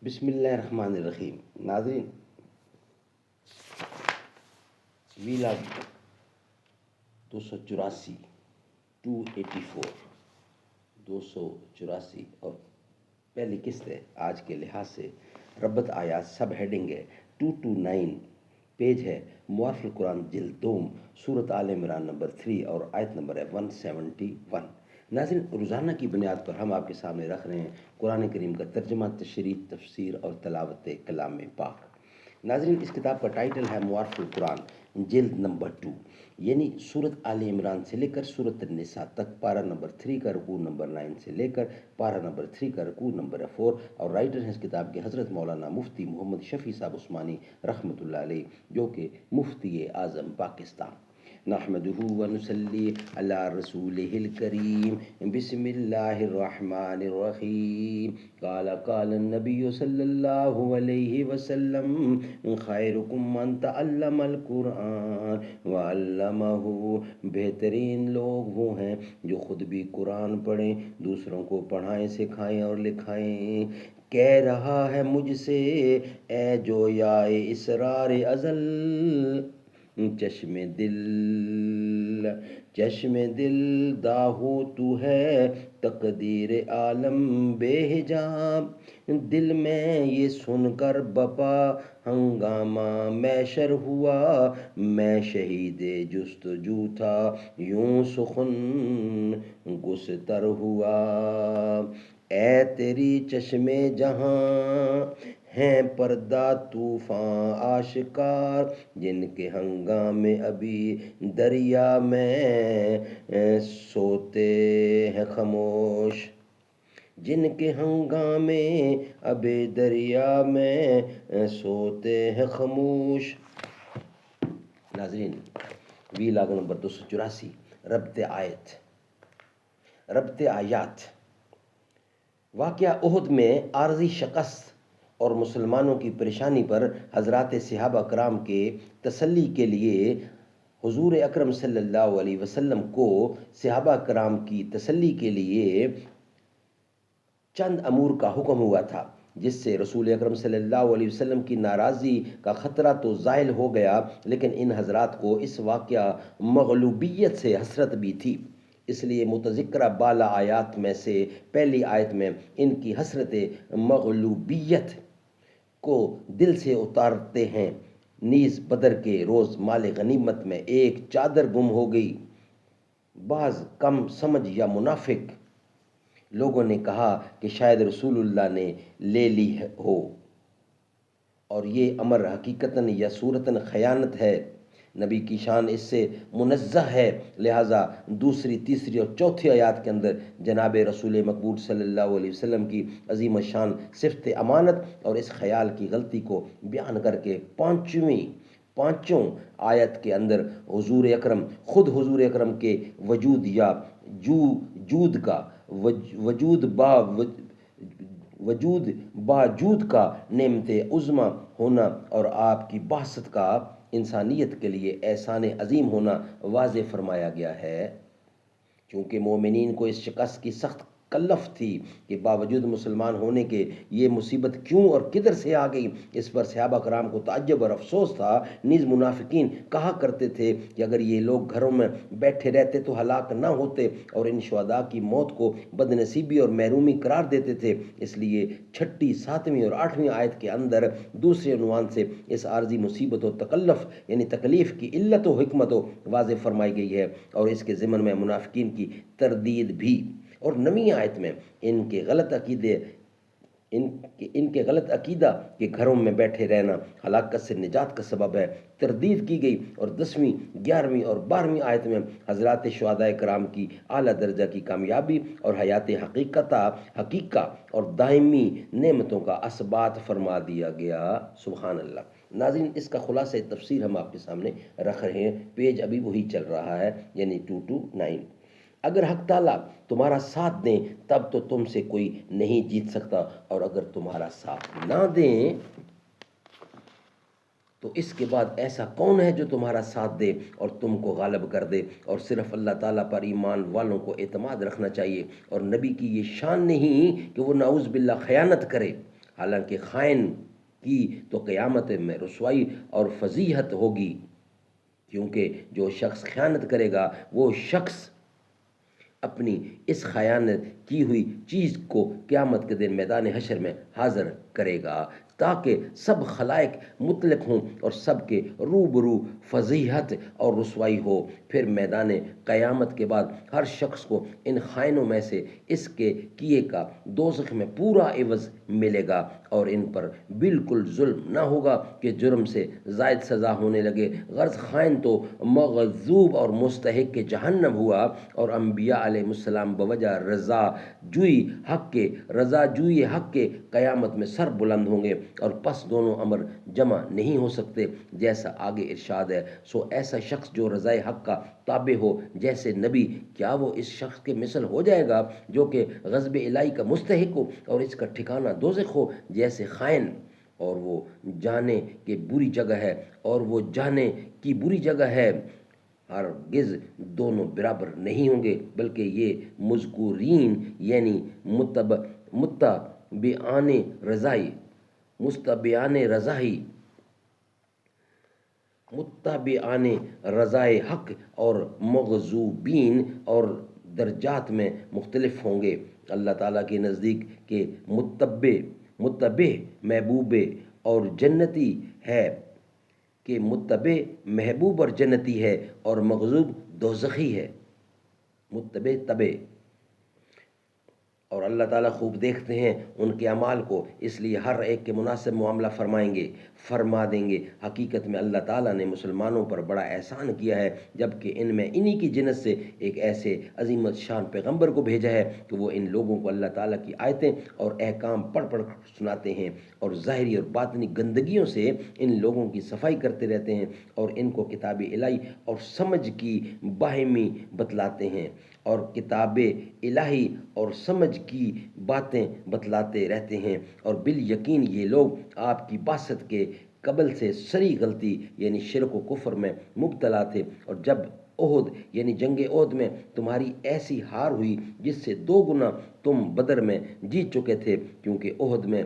بسم اللہ الرحمن الرحیم. ناظرین، ویلاگ 284 284 284 اور پہلی قسط ہے آج کے لحاظ سے. ربط آیات سب ہیڈنگ ہے 229، پیج ہے معارف القرآن جلد دوم، سورۃ آل عمران نمبر 3 اور آیت نمبر ہے 171. ناظرین، روزانہ کی بنیاد پر ہم آپ کے سامنے رکھ رہے ہیں قرآن کریم کا ترجمہ، تشریح، تفسیر اور تلاوت کلام پاک. ناظرین، اس کتاب کا ٹائٹل ہے معارف القرآن جلد نمبر 2، یعنی سورۃ آل عمران سے لے کر سورۃ النساء تک، پارہ نمبر 3 کا رکوع نمبر 9 سے لے کر پارہ نمبر 3 کا رکوع نمبر 4. اور رائٹر ہیں اس کتاب کے حضرت مولانا مفتی محمد شفیع صاحب عثمانی رحمۃ اللہ علیہ، جو کہ مفتی اعظم پاکستان. نحمده ونصلی علی رسولہ الکریم. بسم اللہ الرحمن الرحیم. قال النبی صلی اللہ علیہ وسلم خیرکم من تعلم القرآن وعلمہ. بہترین لوگ وہ ہیں جو خود بھی قرآن پڑھیں، دوسروں کو پڑھائیں، سکھائیں اور لکھائیں. کہہ رہا ہے مجھ سے اے جو یا اسرار ازل، چشم دل داہو تو ہے تقدیر عالم بے حجاب. دل میں یہ سن کر بپا ہنگامہ میشر ہوا، میں شہید جستجو تھا یوں سخن گستر ہوا. اے تیری چشم جہاں ہیں پردہ طوفاں آشکار، جن کے ہنگامے ابھی دریا میں سوتے ہیں خاموش، جن کے ہنگامے ابھی دریا میں سوتے ہیں خاموش. ناظرین، ویلاگ نمبر 284، ربط آیات. واقعہ احد میں عارضی شکست اور مسلمانوں کی پریشانی پر حضرات صحابہ کرام کے تسلی کے لیے حضور اکرم صلی اللہ علیہ وسلم کو صحابہ کرام کی تسلی کے لیے چند امور کا حکم ہوا تھا، جس سے رسول اکرم صلی اللہ علیہ وسلم کی ناراضی کا خطرہ تو زائل ہو گیا، لیکن ان حضرات کو اس واقعہ مغلوبیت سے حسرت بھی تھی. اس لیے متذکرہ بالا آیات میں سے پہلی آیت میں ان کی حسرت مغلوبیت کو دل سے اتارتے ہیں. نیز بدر کے روز مال غنیمت میں ایک چادر گم ہو گئی. بعض کم سمجھ یا منافق لوگوں نے کہا کہ شاید رسول اللہ نے لے لی ہو، اور یہ امر حقیقتاً یا صورتاً خیانت ہے. نبی کی شان اس سے منزہ ہے، لہٰذا دوسری، تیسری اور چوتھی آیات کے اندر جناب رسول مقبول صلی اللہ علیہ وسلم کی عظیم الشان صفت امانت اور اس خیال کی غلطی کو بیان کر کے پانچوں آیت کے اندر حضور اکرم کے وجود یا جود کا وجود کا نعمت عظمیٰ ہونا اور آپ کی بعثت کا انسانیت کے لیے احسان عظیم ہونا واضح فرمایا گیا ہے. چونکہ مومنین کو اس شکست کی سخت کلف تھی کہ باوجود مسلمان ہونے کے یہ مصیبت کیوں اور کدھر سے آ گئی، اس پر صحابہ کرام کو تعجب اور افسوس تھا. نیز منافقین کہا کرتے تھے کہ اگر یہ لوگ گھروں میں بیٹھے رہتے تو ہلاک نہ ہوتے، اور ان شہداء کی موت کو بد نصیبی اور محرومی قرار دیتے تھے. اس لیے 6، 7 اور 8 آیت کے اندر دوسرے عنوان سے اس عارضی مصیبت و تکلف یعنی تکلیف کی علت و حکمت و واضح فرمائی گئی ہے، اور اس کے ضمن میں منافقین کی تردید بھی. اور 9 آیت میں ان کے غلط عقیدہ کہ گھروں میں بیٹھے رہنا ہلاکت سے نجات کا سبب ہے تردید کی گئی. اور 10، 11 اور 12 آیت میں حضرات شہداء کرام کی اعلیٰ درجہ کی کامیابی اور حیات حقیقہ اور دائمی نعمتوں کا اثبات فرما دیا گیا. سبحان اللہ. ناظرین، اس کا خلاصہ تفسیر ہم آپ کے سامنے رکھ رہے ہیں. پیج ابھی وہی چل رہا ہے، یعنی 229. اگر حق تعالیٰ تمہارا ساتھ دیں تب تو تم سے کوئی نہیں جیت سکتا، اور اگر تمہارا ساتھ نہ دیں تو اس کے بعد ایسا کون ہے جو تمہارا ساتھ دے اور تم کو غالب کر دے. اور صرف اللہ تعالیٰ پر ایمان والوں کو اعتماد رکھنا چاہیے، اور نبی کی یہ شان نہیں کہ وہ نعوذ باللہ خیانت کرے. حالانکہ خائن کی تو قیامت میں رسوائی اور فضیحت ہوگی، کیونکہ جو شخص خیانت کرے گا وہ شخص اپنی اس خیانت کی ہوئی چیز کو قیامت کے دن میدان حشر میں حاضر کرے گا، تاکہ سب خلائق مطلق ہوں اور سب کے روبرو فضیحت اور رسوائی ہو۔ پھر میدان قیامت کے بعد ہر شخص کو ان خائنوں میں سے اس کے کیے کا دوزخ میں پورا عوض ملے گا، اور ان پر بالکل ظلم نہ ہوگا کہ جرم سے زائد سزا ہونے لگے۔ غرض خائن تو مغضوب اور مستحق کے جہنم ہوا، اور انبیاء علیہ السلام بوجہ رضا جوئی حق کے قیامت میں سر بلند ہوں گے، اور پس دونوں امر جمع نہیں ہو سکتے، جیسا آگے ارشاد ہے۔ سو ایسا شخص جو رضائے حق کا تابع ہو جیسے نبی، کیا وہ اس شخص کے مثل ہو جائے گا جو کہ غضب الہی کا مستحق ہو اور اس کا ٹھکانہ دوزخ ہو؟ جیسے خائن اور وہ جانے کی بری جگہ ہے، ہرگز دونوں برابر نہیں ہوں گے، بلکہ یہ مذکورین یعنی متبعان رضائے حق اور مغضوبین اور درجات میں مختلف ہوں گے۔ اللہ تعالیٰ کے نزدیک کہ متبع محبوب اور جنتی ہے اور مغضوب دوزخی ہے۔ متبع اور اللہ تعالیٰ خوب دیکھتے ہیں ان کے اعمال کو، اس لیے ہر ایک کے مناسب معاملہ فرما دیں گے۔ حقیقت میں اللہ تعالیٰ نے مسلمانوں پر بڑا احسان کیا ہے، جبکہ ان میں انہی کی جنس سے ایک ایسے عظیمت شان پیغمبر کو بھیجا ہے کہ وہ ان لوگوں کو اللہ تعالیٰ کی آیتیں اور احکام پڑھ سناتے ہیں، اور ظاہری اور باطنی گندگیوں سے ان لوگوں کی صفائی کرتے رہتے ہیں، اور ان کو کتاب الہی اور سمجھ کی باہمی بتلاتے ہیں، اور کتاب الہی اور سمجھ کی باتیں بتلاتے رہتے ہیں، اور بالیقین یہ لوگ آپ کی بعثت کے قبل سے سری غلطی یعنی شرک و کفر میں مبتلا تھے، اور جب احد یعنی جنگ احد میں تمہاری ایسی ہار ہوئی جس سے 2 گنا تم بدر میں جیت چکے تھے، کیونکہ احد میں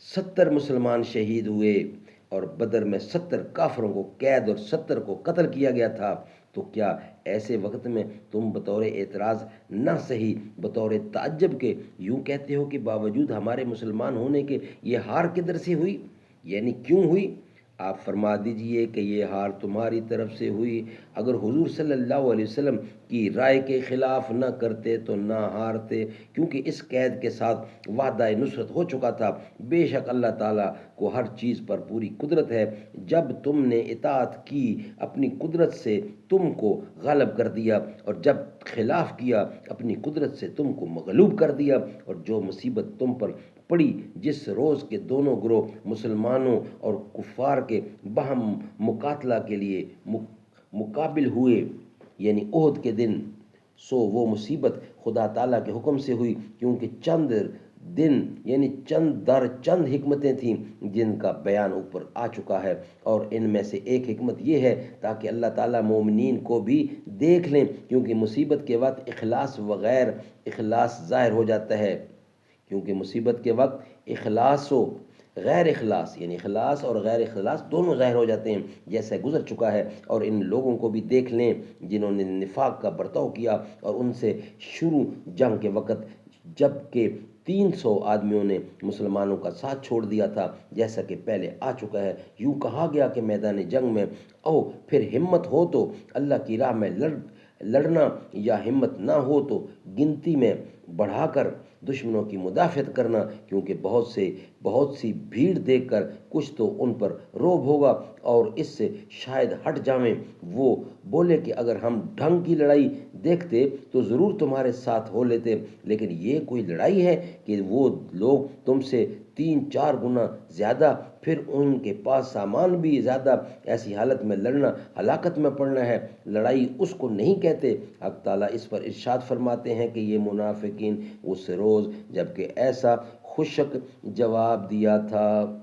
70 مسلمان شہید ہوئے اور بدر میں 70 کافروں کو قید اور 70 کو قتل کیا گیا تھا، تو کیا ایسے وقت میں تم بطور اعتراض نہ صحیح بطور تعجب کے یوں کہتے ہو کہ باوجود ہمارے مسلمان ہونے کے یہ ہار کدھر سے ہوئی، یعنی کیوں ہوئی؟ آپ فرما دیجئے کہ یہ ہار تمہاری طرف سے ہوئی۔ اگر حضور صلی اللہ علیہ وسلم کی رائے کے خلاف نہ کرتے تو نہ ہارتے، کیونکہ اس قید کے ساتھ وعدہ نصرت ہو چکا تھا۔ بے شک اللہ تعالیٰ کو ہر چیز پر پوری قدرت ہے۔ جب تم نے اطاعت کی اپنی قدرت سے تم کو غالب کر دیا، اور جب خلاف کیا اپنی قدرت سے تم کو مغلوب کر دیا، اور جو مصیبت تم پر پڑی جس روز کے دونوں گروہ مسلمانوں اور کفار کے باہم مقاتلہ کے لیے مقابل ہوئے یعنی احد کے دن، سو وہ مصیبت خدا تعالیٰ کے حکم سے ہوئی، کیونکہ چند دن یعنی چند حکمتیں تھیں جن کا بیان اوپر آ چکا ہے، اور ان میں سے ایک حکمت یہ ہے تاکہ اللہ تعالیٰ مومنین کو بھی دیکھ لیں، کیونکہ مصیبت کے وقت اخلاص و غیر اخلاص ظاہر ہو جاتا ہے، کیونکہ مصیبت کے وقت اخلاص و غیر اخلاص یعنی اخلاص اور غیر اخلاص دونوں ظاہر ہو جاتے ہیں، جیسا گزر چکا ہے۔ اور ان لوگوں کو بھی دیکھ لیں جنہوں نے نفاق کا برتاؤ کیا، اور ان سے شروع جنگ کے وقت جب کہ 300 آدمیوں نے مسلمانوں کا ساتھ چھوڑ دیا تھا، جیسا کہ پہلے آ چکا ہے۔ یوں کہا گیا کہ میدان جنگ میں او پھر ہمت ہو تو اللہ کی راہ میں لڑنا، یا ہمت نہ ہو تو گنتی میں بڑھا کر دشمنوں کی مدافعت کرنا، کیونکہ بہت سی بھیڑ دیکھ کر کچھ تو ان پر روب ہوگا اور اس سے شاید ہٹ جائیں۔ وہ بولے کہ اگر ہم ڈھنگ کی لڑائی دیکھتے تو ضرور تمہارے ساتھ ہو لیتے، لیکن یہ کوئی لڑائی ہے کہ وہ لوگ تم سے 3-4 گنا زیادہ، پھر ان کے پاس سامان بھی زیادہ، ایسی حالت میں لڑنا ہلاکت میں پڑنا ہے، لڑائی اس کو نہیں کہتے۔ حق تعالیٰ اس پر ارشاد فرماتے ہیں کہ یہ منافقین اس روز جبکہ ایسا خشک جواب دیا تھا،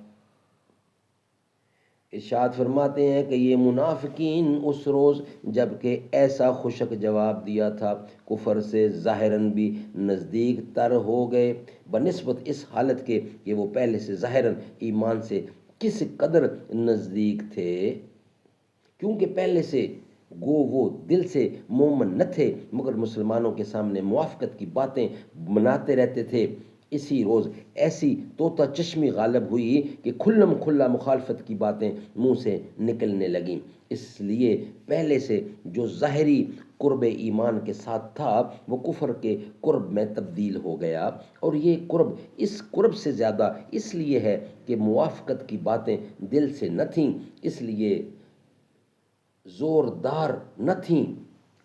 ارشاد فرماتے ہیں کہ یہ منافقین اس روز جب کہ ایسا خشک جواب دیا تھا، کفر سے ظاہراً بھی نزدیک تر ہو گئے، بنسبت اس حالت کے کہ وہ پہلے سے ظاہراً ایمان سے کس قدر نزدیک تھے، کیونکہ پہلے سے گو وہ دل سے مومن نہ تھے مگر مسلمانوں کے سامنے موافقت کی باتیں بناتے رہتے تھے۔ اسی روز ایسی طوطا چشمی غالب ہوئی کہ کھلم کھلا مخالفت کی باتیں منہ سے نکلنے لگیں۔ اس لیے پہلے سے جو ظاہری قرب ایمان کے ساتھ تھا وہ کفر کے قرب میں تبدیل ہو گیا، اور یہ قرب اس قرب سے زیادہ اس لیے ہے کہ موافقت کی باتیں دل سے نہ تھیں، اس لیے زوردار نہ تھیں،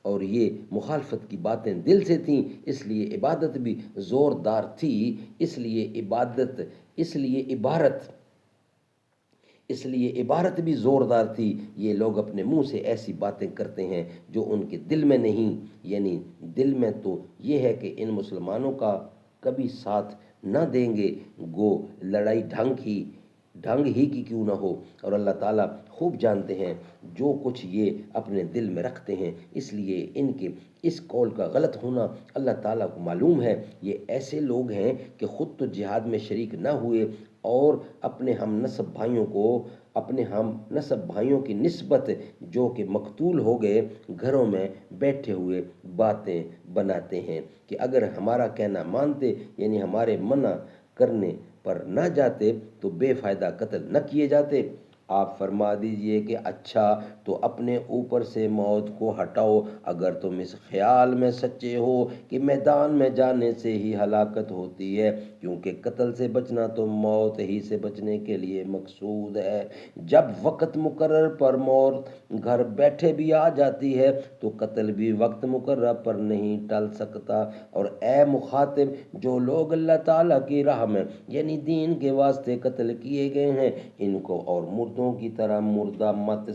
اور یہ مخالفت کی باتیں دل سے تھیں، اس لیے عبادت بھی زوردار تھی، اس لیے عبارت بھی زوردار تھی۔ یہ لوگ اپنے منہ سے ایسی باتیں کرتے ہیں جو ان کے دل میں نہیں، یعنی دل میں تو یہ ہے کہ ان مسلمانوں کا کبھی ساتھ نہ دیں گے، گو لڑائی ڈھنگ ہی کی کیوں نہ ہو، اور اللہ تعالیٰ خوب جانتے ہیں جو کچھ یہ اپنے دل میں رکھتے ہیں، اس لیے ان کے اس قول کا غلط ہونا اللہ تعالیٰ کو معلوم ہے۔ یہ ایسے لوگ ہیں کہ خود تو جہاد میں شریک نہ ہوئے اور اپنے ہم نسب بھائیوں کی نسبت جو کہ مقتول ہو گئے گھروں میں بیٹھے ہوئے باتیں بناتے ہیں کہ اگر ہمارا کہنا مانتے، یعنی ہمارے منع کرنے پر نہ جاتے تو بے فائدہ قتل نہ کیے جاتے۔ آپ فرما دیجئے کہ اچھا تو اپنے اوپر سے موت کو ہٹاؤ، اگر تم اس خیال میں سچے ہو کہ میدان میں جانے سے ہی ہلاکت ہوتی ہے، کیونکہ قتل سے بچنا تو موت ہی سے بچنے کے لیے مقصود ہے۔ جب وقت مقرر پر موت گھر بیٹھے بھی آ جاتی ہے تو قتل بھی وقت مقرر پر نہیں ٹل سکتا، اور اے مخاطب، جو لوگ اللہ تعالیٰ کی راہ میں یعنی دین کے واسطے قتل کیے گئے ہیں، ان کو اور مردوں کی طرح مردہ مت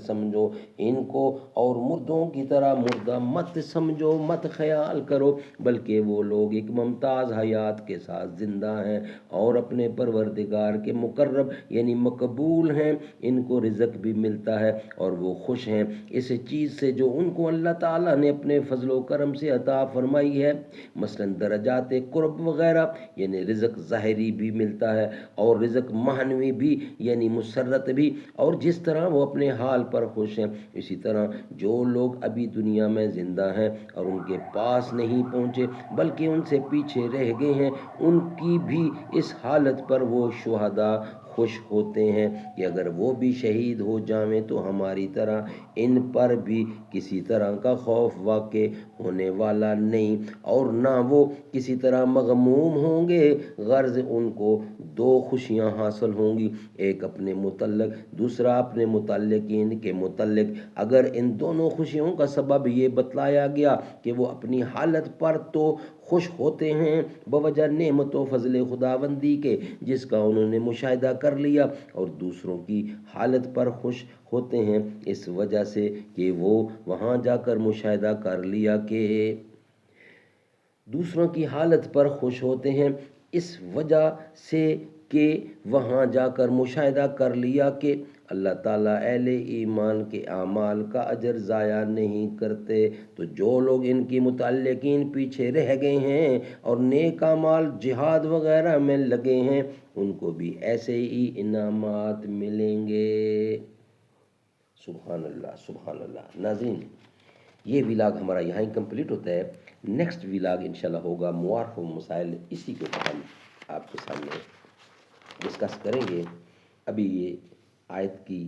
سمجھو، مت خیال کرو، بلکہ وہ لوگ ایک ممتاز حیات کے ساتھ زندہ ہیں اور اپنے پروردگار کے مقرب یعنی مقبول ہیں، ان کو رزق بھی ملتا ہے اور وہ خوش ہیں اس چیز سے جو ان کو اللہ تعالیٰ نے اپنے فضل و کرم سے عطا فرمائی ہے، مثلا درجات قرب وغیرہ، یعنی رزق ظاہری بھی ملتا ہے اور رزق معنوی بھی یعنی مسرت بھی، اور جس طرح وہ اپنے حال پر خوش ہیں اسی طرح جو لوگ ابھی دنیا میں زندہ ہیں اور ان کے پاس نہیں پہنچے بلکہ ان سے پیچھے رہ گئے ہیں، ان کی بھی اس حالت پر وہ شہداء خوش ہوتے ہیں کہ اگر وہ بھی شہید ہو جائیں تو ہماری طرح ان پر بھی کسی طرح کا خوف واقع ہونے والا نہیں، اور نہ وہ کسی طرح مغموم ہوں گے، غرض ان کو دو خوشیاں حاصل ہوں گی، ایک اپنے متعلق، دوسرا اپنے متعلقین کے متعلق۔ اگر ان دونوں خوشیوں کا سبب یہ بتلایا گیا کہ وہ اپنی حالت پر تو خوش ہوتے ہیں بوجہ نعمت و فضل خداوندی کے جس کا انہوں نے مشاہدہ کر لیا، اور دوسروں کی حالت پر خوش ہوتے ہیں اس وجہ سے کہ وہ وہاں جا کر مشاہدہ کر لیا کہ دوسروں کی حالت پر خوش ہوتے ہیں اس وجہ سے کہ وہاں جا کر مشاہدہ کر لیا کہ اللہ تعالیٰ اہل ایمان کے اعمال کا اجر ضائع نہیں کرتے، تو جو لوگ ان کی متعلقین پیچھے رہ گئے ہیں اور نیک اعمال جہاد وغیرہ میں لگے ہیں ان کو بھی ایسے ہی انعامات ملیں گے۔ سبحان اللہ، سبحان اللہ۔ ناظرین، یہ ولاگ ہمارا یہاں ہی کمپلیٹ ہوتا ہے۔ نیکسٹ ولاگ انشاءاللہ ہوگا معارف و مسائل، اسی کے اوپر ہم آپ کے سامنے ڈسکس کریں گے۔ ابھی یہ آیت کی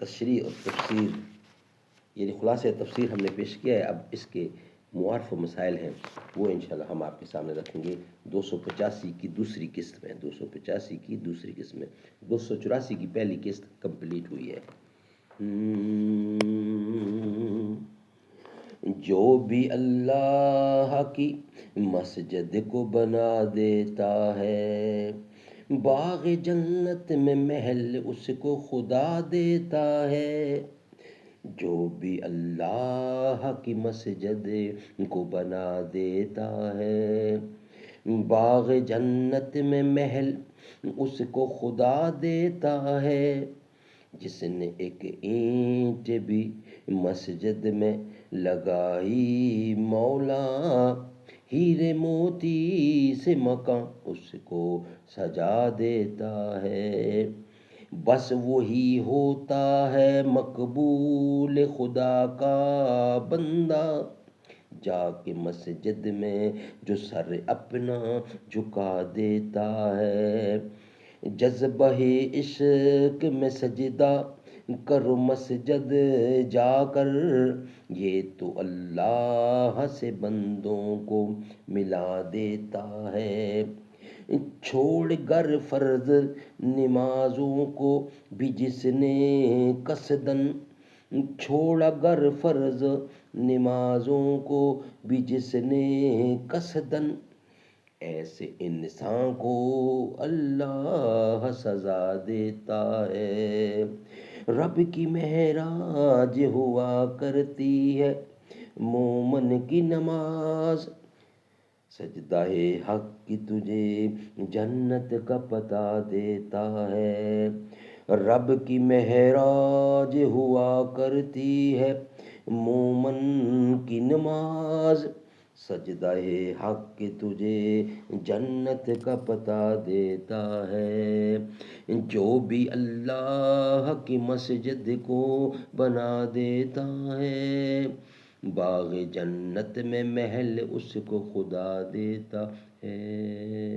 تشریح اور تفسیر یعنی خلاصہ تفسیر ہم نے پیش کیا ہے، اب اس کے معارف و مسائل ہیں وہ انشاءاللہ ہم آپ کے سامنے رکھیں گے 285 کی دوسری قسط میں۔ 285 کی دوسری قسط میں 284 کی پہلی قسط کمپلیٹ ہوئی ہے۔ جو بھی اللہ کی مسجد کو بنا دیتا ہے، باغ جنت میں محل اس کو خدا دیتا ہے۔ جو بھی اللہ کی مسجد کو بنا دیتا ہے، باغ جنت میں محل اس کو خدا دیتا ہے، جس نے ایک اینٹ بھی مسجد میں لگائی مولا، ہیرے موتی سے مکان اس کو سجا دیتا ہے۔ بس وہی ہوتا ہے مقبول خدا کا بندہ، جا کے مسجد میں جو سر اپنا جھکا دیتا ہے۔ جذبہ عشق میں سجدہ کرو مسجد جا کر، یہ تو اللہ سے بندوں کو ملا دیتا ہے۔ چھوڑ گر فرض نمازوں کو بھی جس نے قصدن، چھوڑا گر فرض نمازوں کو بھی جس نے قصدن، ایسے انسان کو اللہ سزا دیتا ہے۔ رب کی معراج ہوا کرتی ہے مومن کی نماز، سجدہ حق کی تجھے جنت کا پتہ دیتا ہے۔ رب کی معراج ہوا کرتی ہے مومن کی نماز، سجدہ حق کی تجھے جنت کا پتہ دیتا ہے۔ جو بھی اللہ کی مسجد کو بنا دیتا ہے، باغ جنت میں محل اس کو خدا دیتا ہے۔